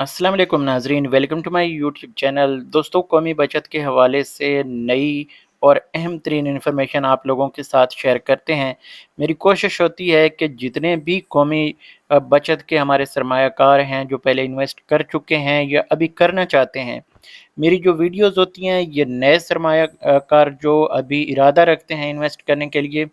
अस्सलाम वालेकुम नाजरीन, welcome to my YouTube channel. दोस्तों, कौमी बचत के हवाले से नई और अहम तरीन इन्फॉर्मेशन आप लोगों के साथ शेयर करते हैं। मेरी कोशिश होती है कि जितने भी कौमी बचत के हमारे सरमायाकार हैं, जो पहले इन्वेस्ट कर चुके हैं या अभी करना चाहते हैं, मेरी जो वीडियोस होती हैं ये नए सरमायाकार जो अभी इरादा रखते हैं इन्वेस्ट करने के लिए,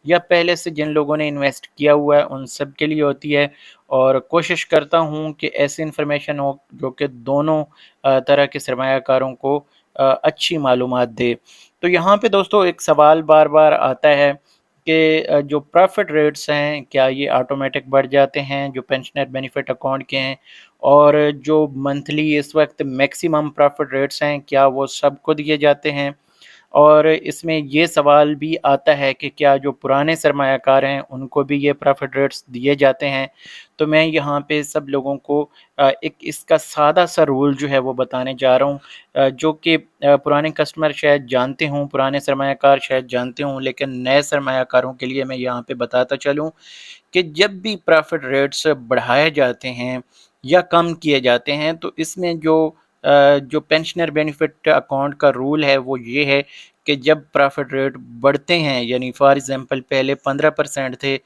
या पहले से जिन लोगों ने इन्वेस्ट किया हुआ है उन सब के लिए होती है। और कोशिश करता हूँ कि ऐसी इन्फॉर्मेशन हो जो कि दोनों तरह के सरमायाकारों को अच्छी मालूमात दे। तो यहाँ पे दोस्तों एक सवाल बार बार आता है कि जो प्रॉफिट रेट्स हैं क्या ये ऑटोमेटिक बढ़ जाते हैं जो पेंशनर बेनिफिट अकाउंट के हैं, और जो मंथली इस वक्त मैक्सिमम प्रॉफिट रेट्स हैं क्या वो सबको दिए जाते हैं। और इसमें ये सवाल भी आता है कि क्या जो पुराने सरमायाकार हैं उनको भी ये प्रॉफिट रेट्स दिए जाते हैं। तो मैं यहाँ पे सब लोगों को एक इसका सादा सा रूल जो है वो बताने जा रहा हूँ, जो कि पुराने कस्टमर शायद जानते हों, पुराने सरमायाकार शायद जानते हों, लेकिन नए सरमायाकारों के लिए मैं यहाँ पे बताता चलूँ कि जब भी प्रॉफिट रेट्स बढ़ाए जाते हैं या कम किए जाते हैं तो इसमें जो पेंशनर बेनिफिट अकाउंट का रूल है वो ये है कि जब प्रॉफिट रेट बढ़ते हैं, यानी फॉर एग्जांपल पहले 15% थे,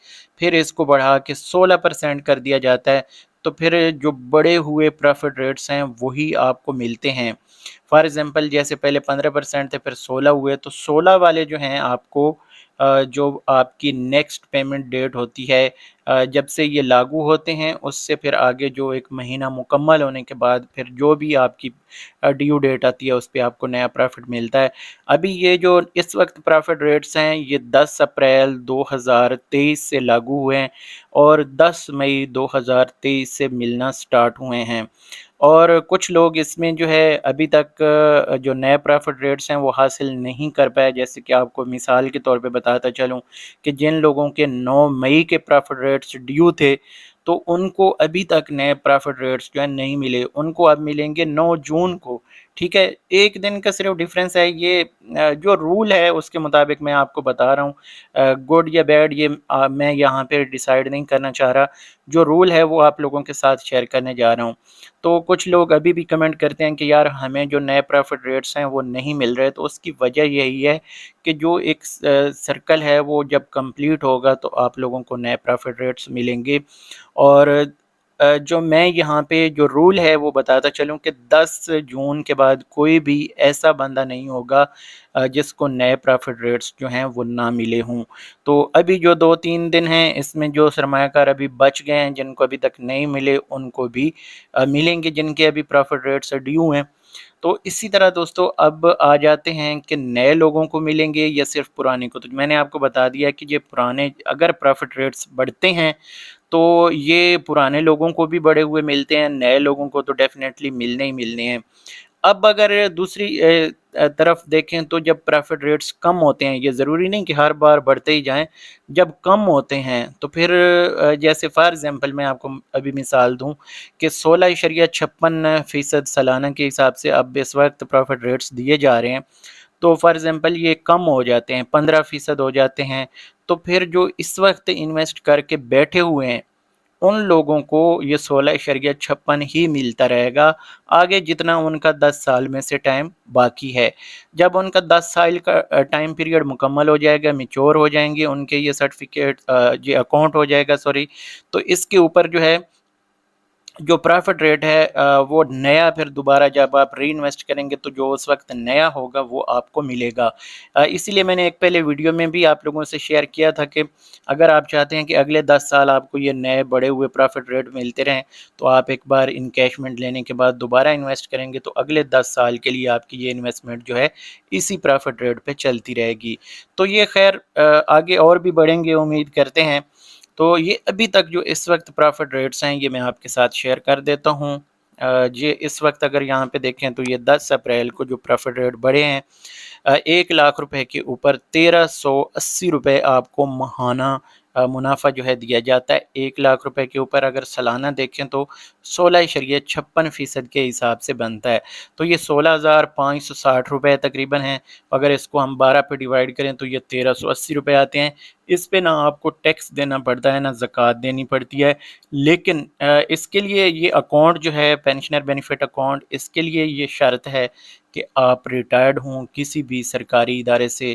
फिर इसको बढ़ा के 16% कर दिया जाता है, तो फिर जो बड़े हुए प्रॉफिट रेट्स हैं वही आपको मिलते हैं। फॉर एग्जांपल जैसे पहले 15% थे, फिर 16 हुए, तो 16 वाले जो हैं आपको जो आपकी नेक्स्ट पेमेंट डेट होती है, जब से ये लागू होते हैं उससे फिर आगे जो एक महीना मुकम्मल होने के बाद फिर जो भी आपकी ड्यू डेट आती है उस पे आपको नया प्रॉफिट मिलता है। अभी ये जो इस वक्त प्रॉफिट रेट्स हैं ये 10 अप्रैल 2023 से लागू हुए हैं और 10 मई 2023 से मिलना स्टार्ट हुए हैं। और कुछ लोग इसमें जो है अभी तक जो नए प्रॉफिट रेट्स हैं वो हासिल नहीं कर पाए। जैसे कि आपको मिसाल के तौर पे बताता चलूँ कि जिन लोगों के 9 मई के प्रॉफिट रेट्स ड्यू थे, तो उनको अभी तक नए प्रॉफिट रेट्स जो है नहीं मिले, उनको अब मिलेंगे 9 जून को। ठीक है, एक दिन का सिर्फ डिफरेंस है। ये जो रूल है उसके मुताबिक मैं आपको बता रहा हूँ, गुड या बैड ये मैं यहाँ पे डिसाइड नहीं करना चाह रहा। जो रूल है वो आप लोगों के साथ शेयर करने जा रहा हूँ। तो कुछ लोग अभी भी कमेंट करते हैं कि यार हमें जो नए प्रॉफिट रेट्स हैं वो नहीं मिल रहे, तो उसकी वजह यही है कि जो एक सर्कल है वो जब कंप्लीट होगा तो आप लोगों को नए प्रॉफिट रेट्स मिलेंगे। और जो मैं यहाँ पे जो रूल है वो बताता चलूँ कि 10 जून के बाद कोई भी ऐसा बंदा नहीं होगा जिसको नए प्रॉफिट रेट्स जो हैं वो ना मिले हों। तो अभी जो 2-3 दिन हैं इसमें जो सरमायाकार अभी बच गए हैं जिनको अभी तक नहीं मिले उनको भी मिलेंगे, जिनके अभी प्रॉफिट रेट्स ड्यू हैं। तो इसी तरह दोस्तों अब आ जाते हैं कि नए लोगों को मिलेंगे या सिर्फ पुराने को। तो मैंने आपको बता दिया कि ये पुराने अगर प्रॉफिट रेट्स बढ़ते हैं तो ये पुराने लोगों को भी बढ़े हुए मिलते हैं, नए लोगों को तो डेफ़िनेटली मिलने ही मिलने हैं। अब अगर दूसरी तरफ देखें तो जब प्रॉफिट रेट्स कम होते हैं, ये ज़रूरी नहीं कि हर बार बढ़ते ही जाएँ, जब कम होते हैं तो फिर जैसे फ़ॉर एग्ज़ाम्पल मैं आपको अभी मिसाल दूँ कि 16.56% सालाना के हिसाब से अब इस वक्त प्रॉफिट रेट्स दिए जा रहे हैं। तो फ़ॉर एग्ज़ाम्पल ये कम हो जाते हैं, 15% हो जाते हैं, तो फिर जो इस वक्त इन्वेस्ट करके बैठे हुए हैं उन लोगों को ये 16.56 ही मिलता रहेगा, आगे जितना उनका 10 साल में से टाइम बाकी है। जब उनका 10 साल का टाइम पीरियड मुकम्मल हो जाएगा, मैच्योर हो जाएँगे उनके ये सर्टिफ़िकेट, ये अकाउंट हो जाएगा सॉरी, तो इसके ऊपर जो है जो प्रॉफिट रेट है वो नया फिर दोबारा जब आप री-इन्वेस्ट करेंगे तो जो उस वक़्त नया होगा वो आपको मिलेगा। इसीलिए मैंने एक पहले वीडियो में भी आप लोगों से शेयर किया था कि अगर आप चाहते हैं कि अगले 10 साल आपको ये नए बढ़े हुए प्रॉफिट रेट मिलते रहें, तो आप एक बार इनकैशमेंट लेने के बाद दोबारा इन्वेस्ट करेंगे तो अगले 10 साल के लिए आपकी ये इन्वेस्टमेंट जो है इसी प्रॉफिट रेट पे चलती रहेगी। तो ये ख़ैर आगे और भी बढ़ेंगे उम्मीद करते हैं। तो ये अभी तक जो इस वक्त प्रॉफिट रेट्स हैं ये मैं आपके साथ शेयर कर देता हूँ। ये इस वक्त अगर यहाँ पे देखें तो ये 10 अप्रैल को जो प्रॉफिट रेट बढ़े हैं, 1 लाख रुपए के ऊपर 1380 रुपये आपको माहाना मुनाफा जो है दिया जाता है। 1 लाख रुपए के ऊपर अगर सालाना देखें तो 16.56% के हिसाब से बनता है। तो ये 16,560 रुपये तकरीबन है। अगर इसको हम 12 पे डिवाइड करें तो ये 1380 रुपये आते हैं। اس پہ نہ آپ کو ٹیکس دینا پڑتا ہے، نہ زکوٰۃ دینی پڑتی ہے۔ لیکن اس کے لیے یہ اکاؤنٹ جو ہے پینشنر بینیفٹ اکاؤنٹ، اس کے لیے یہ شرط ہے کہ آپ ریٹائرڈ ہوں کسی بھی سرکاری ادارے سے،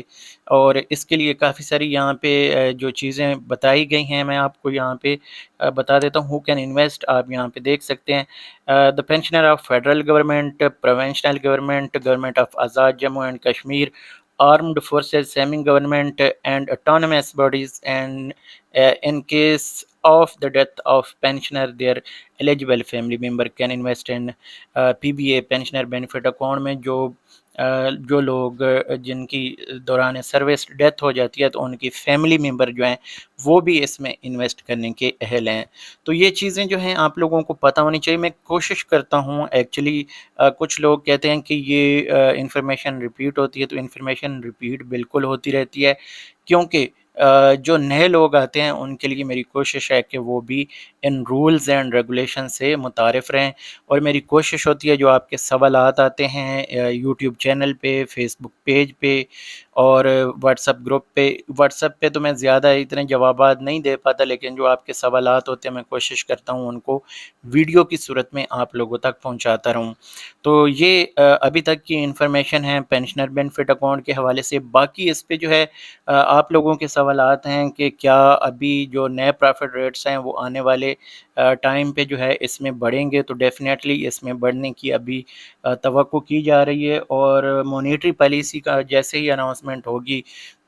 اور اس کے لیے کافی ساری یہاں پہ جو چیزیں بتائی گئی ہیں میں آپ کو یہاں پہ بتا دیتا ہوں۔ ہو کین انویسٹ آپ یہاں پہ دیکھ سکتے ہیں۔ The pensioner of federal government, provincial government, government of Azad Jammu and Kashmir, armed forces, semi-government and autonomous bodies, and in case of the death of pensioner, their eligible family member can invest in PBA pensioner benefit account میں جو لوگ جن کی دوران service death ہو جاتی ہے تو ان کی فیملی ممبر جو ہیں وہ بھی اس میں انویسٹ کرنے کے اہل ہیں۔ تو یہ چیزیں جو ہیں آپ لوگوں کو پتہ ہونی چاہیے۔ میں کوشش کرتا ہوں ایکچولی، کچھ لوگ کہتے ہیں کہ یہ انفارمیشن ریپیٹ ہوتی ہے، تو انفارمیشن ریپیٹ بالکل ہوتی رہتی ہے، کیونکہ جو نئے لوگ آتے ہیں ان کے لیے میری کوشش ہے کہ وہ بھی ان رولز اینڈ ریگولیشن سے متعارف رہیں، اور میری کوشش ہوتی ہے جو آپ کے سوالات آتے ہیں یوٹیوب چینل پہ، فیس بک پیج پہ اور واٹس ایپ گروپ پہ، واٹس ایپ پہ تو میں زیادہ اتنے جوابات نہیں دے پاتا، لیکن جو آپ کے سوالات ہوتے ہیں میں کوشش کرتا ہوں ان کو ویڈیو کی صورت میں آپ لوگوں تک پہنچاتا رہوں۔ تو یہ ابھی تک کی انفارمیشن ہے پینشنر بینیفٹ اکاؤنٹ کے حوالے سے۔ باقی اس پہ جو ہے آپ لوگوں کے سوالات ہیں کہ کیا ابھی جو نئے پرافٹ ریٹس ہیں وہ آنے والے ٹائم پہ جو ہے اس میں بڑھیں گے، تو ڈیفینیٹلی اس میں بڑھنے کی ابھی توقع کی جا رہی ہے، اور مونیٹری پالیسی کا جیسے ہی اناؤنسمنٹ ہوگی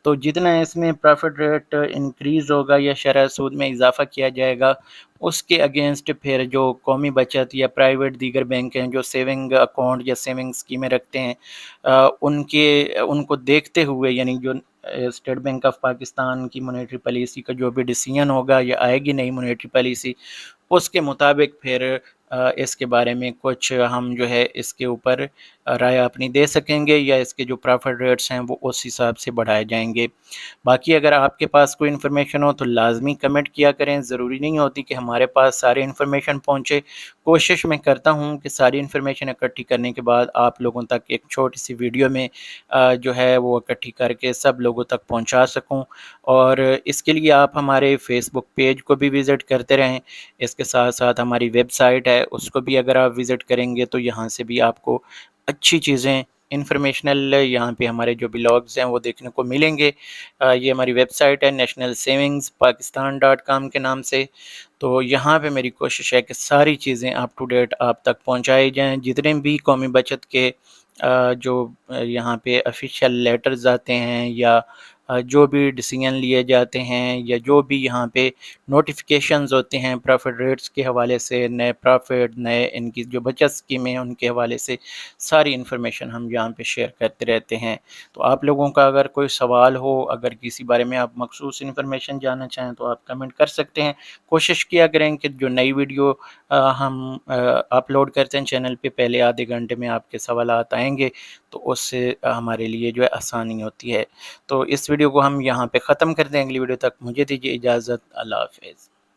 تو جتنا اس میں پرافٹ ریٹ انکریز ہوگا یا شرح سود میں اضافہ کیا جائے گا، اس کے اگینسٹ پھر جو قومی بچت یا پرائیویٹ دیگر بینک ہیں جو سیونگ اکاؤنٹ یا سیونگ اسکیمیں رکھتے ہیں، ان کو دیکھتے ہوئے، یعنی جو اسٹیٹ بینک آف پاکستان کی مونیٹری پالیسی کا جو بھی ڈیسیژن ہوگا یا آئے گی نئی مونیٹری پالیسی، اس کے مطابق پھر اس کے بارے میں کچھ ہم جو ہے اس کے اوپر رائے اپنی دے سکیں گے، یا اس کے جو پرافٹ ریٹس ہیں وہ اس حساب سے بڑھائے جائیں گے۔ باقی اگر آپ کے پاس کوئی انفارمیشن ہو تو لازمی کمنٹ کیا کریں، ضروری نہیں ہوتی کہ ہمارے پاس سارے انفارمیشن پہنچے۔ کوشش میں کرتا ہوں کہ ساری انفارمیشن اکٹھی کرنے کے بعد آپ لوگوں تک ایک چھوٹی سی ویڈیو میں جو ہے وہ اکٹھی کر کے سب لوگوں تک پہنچا سکوں، اور اس کے لیے آپ ہمارے فیس بک پیج کو بھی وزٹ کرتے رہیں۔ اس کے ساتھ ساتھ ہماری ویب سائٹ ہے، اس کو بھی اگر آپ وزٹ کریں گے تو یہاں سے بھی آپ کو اچھی چیزیں انفارمیشنل یہاں پہ ہمارے جو بلاگز ہیں وہ دیکھنے کو ملیں گے۔ یہ ہماری ویب سائٹ ہے نیشنل سیونگز پاکستان .com کے نام سے۔ تو یہاں پہ میری کوشش ہے کہ ساری چیزیں اپ ٹو ڈیٹ آپ تک پہنچائی جائیں، جتنے بھی قومی بچت کے جو یہاں پہ افیشیل لیٹرز آتے ہیں یا جو بھی ڈیسیژن لیے جاتے ہیں یا جو بھی یہاں پہ نوٹیفیکیشنز ہوتے ہیں پرافٹ ریٹس کے حوالے سے، نئے پرافٹ، نئے ان کی جو بچت اسکیمیں ہیں ان کے حوالے سے ساری انفارمیشن ہم یہاں پہ شیئر کرتے رہتے ہیں۔ تو آپ لوگوں کا اگر کوئی سوال ہو، اگر کسی بارے میں آپ مخصوص انفارمیشن جاننا چاہیں تو آپ کمنٹ کر سکتے ہیں۔ کوشش کیا کریں کہ جو نئی ویڈیو ہم اپلوڈ کرتے ہیں چینل پہ، پہلے آدھے گھنٹے میں آپ کے سوالات آئیں گے تو اس سے ہمارے لیے جو ہے آسانی ہوتی ہے۔ تو اس ویڈیو کو ہم یہاں پہ ختم کرتے ہیں، اگلی ویڈیو تک مجھے دیجیے اجازت، اللہ حافظ۔